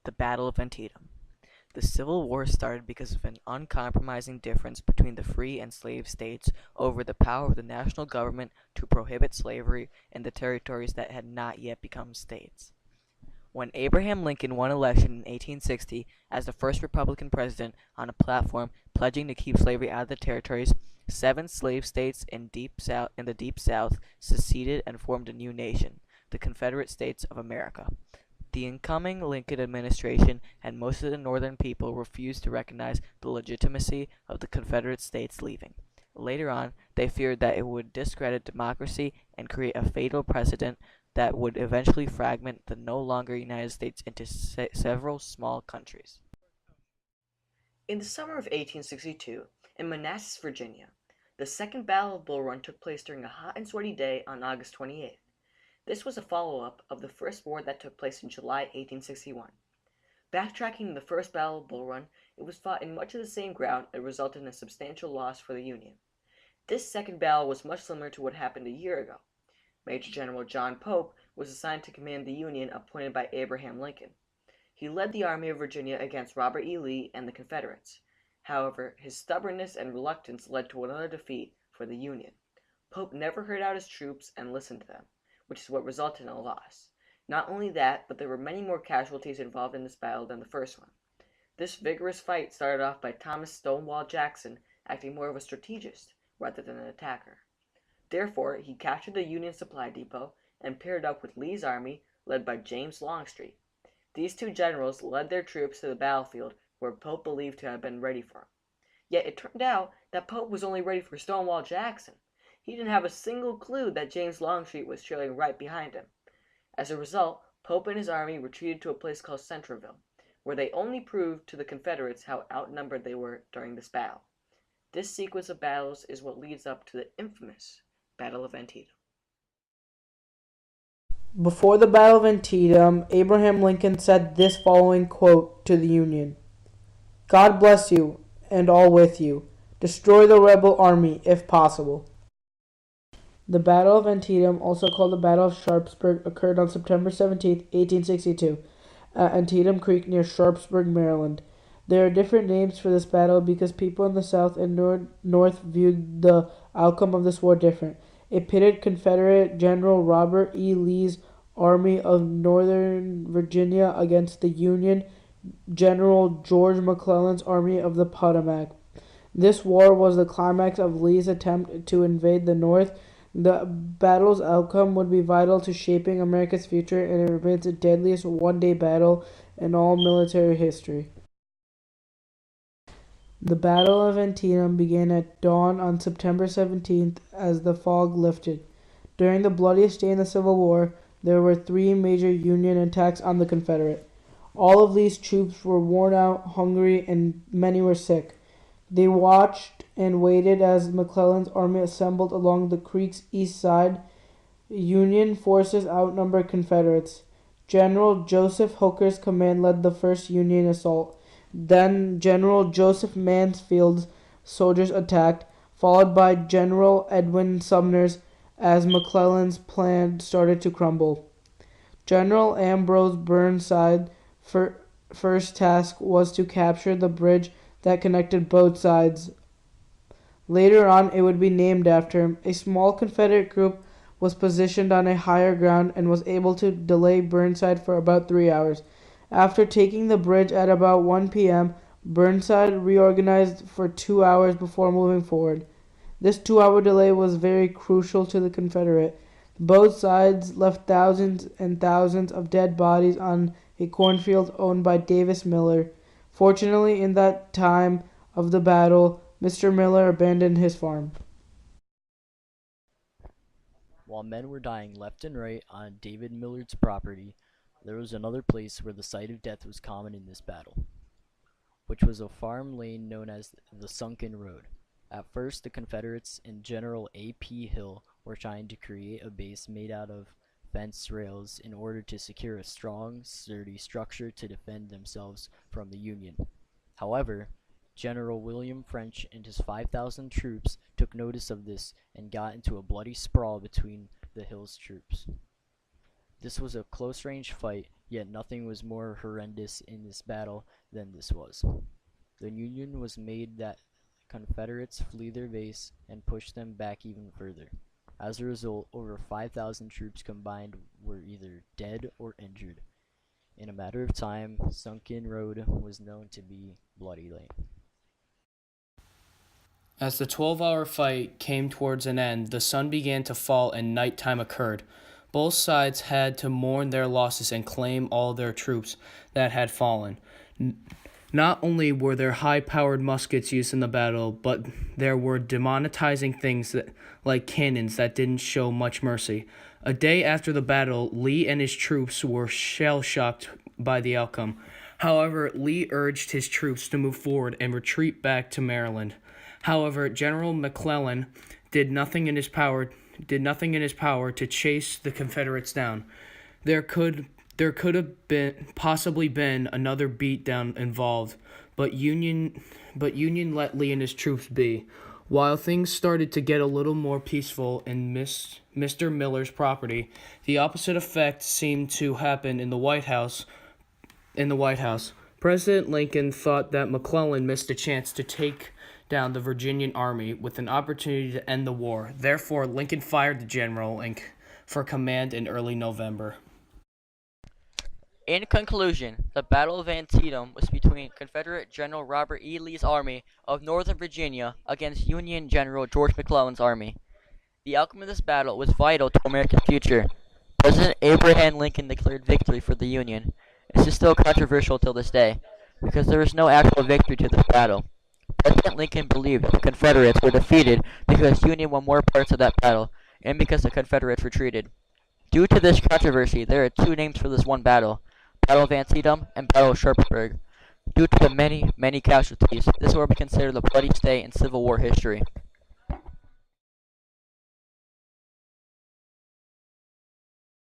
The Battle of Antietam. The Civil War started because of an uncompromising difference between the free and slave states over the power of the national government to prohibit slavery in the territories that had not yet become states. When Abraham Lincoln won election in 1860 as the first Republican president on a platform pledging to keep slavery out of the territories, 7 slave states in the Deep South seceded and formed a new nation, the Confederate States of America. The incoming Lincoln administration and most of the Northern people refused to recognize the legitimacy of the Confederate States leaving. Later on, they feared that it would discredit democracy and create a fatal precedent that would eventually fragment the no longer United States into several small countries. In the summer of 1862, in Manassas, Virginia, the Second Battle of Bull Run took place during a hot and sweaty day on August 28th. This was a follow-up of the first war that took place in July 1861. Backtracking the first Battle of Bull Run, it was fought in much of the same ground and resulted in a substantial loss for the Union. This second battle was much similar to what happened a year ago. Major General John Pope was assigned to command the Union appointed by Abraham Lincoln. He led the Army of Virginia against Robert E. Lee and the Confederates. However, his stubbornness and reluctance led to another defeat for the Union. Pope never heard out his troops and listened to them, which is what resulted in a loss. Not only that, but there were many more casualties involved in this battle than the first one. This vigorous fight started off by Thomas Stonewall Jackson acting more of a strategist rather than an attacker. Therefore, he captured the Union supply depot and paired up with Lee's army, led by James Longstreet. These two generals led their troops to the battlefield where Pope believed to have been ready for him. Yet it turned out that Pope was only ready for Stonewall Jackson. He didn't have a single clue that James Longstreet was trailing right behind him. As a result, Pope and his army retreated to a place called Centreville, where they only proved to the Confederates how outnumbered they were during this battle. This sequence of battles is what leads up to the infamous Battle of Antietam. Before the Battle of Antietam, Abraham Lincoln said this following quote to the Union: "God bless you, and all with you. Destroy the rebel army, if possible." The Battle of Antietam, also called the Battle of Sharpsburg, occurred on September 17, 1862, at Antietam Creek near Sharpsburg, Maryland. There are different names for this battle because people in the South and North viewed the outcome of this war different. It pitted Confederate General Robert E. Lee's Army of Northern Virginia against the Union General George McClellan's Army of the Potomac. This war was the climax of Lee's attempt to invade the North. The battle's outcome would be vital to shaping America's future, and it remains the deadliest one-day battle in all military history. The Battle of Antietam began at dawn on September 17th as the fog lifted. During the bloodiest day in the Civil War, there were 3 major Union attacks on the Confederate. All of these troops were worn out, hungry, and many were sick. They watched and waited as McClellan's army assembled along the creek's east side. Union forces outnumbered Confederates. General Joseph Hooker's command led the first Union assault. Then General Joseph Mansfield's soldiers attacked, followed by General Edwin Sumner's as McClellan's plan started to crumble. General Ambrose Burnside's first task was to capture the bridge that connected both sides. Later on, it would be named after him. A small Confederate group was positioned on a higher ground and was able to delay Burnside for about 3 hours. After taking the bridge at about 1 p.m., Burnside reorganized for 2 hours before moving forward. This 2-hour delay was very crucial to the Confederate. Both sides left thousands and thousands of dead bodies on a cornfield owned by Davis Miller. Fortunately, in that time of the battle, Mr. Miller abandoned his farm. While men were dying left and right on David Millard's property, there was another place where the sight of death was common in this battle, which was a farm lane known as the Sunken Road. At first, the Confederates and General A.P. Hill were trying to create a base made out of fence rails in order to secure a strong, sturdy structure to defend themselves from the Union. However, General William French and his 5,000 troops took notice of this and got into a bloody sprawl between the Hill's troops. This was a close-range fight, yet nothing was more horrendous in this battle than this was. The Union was made that Confederates flee their base and push them back even further. As a result, over 5,000 troops combined were either dead or injured. In a matter of time, Sunken Road was known to be Bloody Lane. As the 12-hour fight came towards an end, the sun began to fall and nighttime occurred. Both sides had to mourn their losses and claim all their troops that had fallen. Not only were there high-powered muskets used in the battle, but there were demonetizing things like cannons that didn't show much mercy. A day after the battle, Lee and his troops were shell-shocked by the outcome. However, Lee urged his troops to move forward and retreat back to Maryland. However, General McClellan did nothing in his power to chase the Confederates down. There could have possibly been another beatdown involved, but Union let Lee and his troops be. While things started to get a little more peaceful in Mr. Miller's property, the opposite effect seemed to happen in the White House. President Lincoln thought that McClellan missed a chance to take down the Virginian army with an opportunity to end the war. Therefore, Lincoln fired the general for command in early November. In conclusion, the Battle of Antietam was between Confederate General Robert E. Lee's Army of Northern Virginia against Union General George McClellan's army. The outcome of this battle was vital to America's future. President Abraham Lincoln declared victory for the Union. This is still controversial till this day, because there is no actual victory to this battle. President Lincoln believed that the Confederates were defeated because Union won more parts of that battle, and because the Confederates retreated. Due to this controversy, there are two names for this one battle: Battle of Antietam and Battle of Sharpsburg. Due to the many casualties, this will be considered the bloodiest day in Civil War history.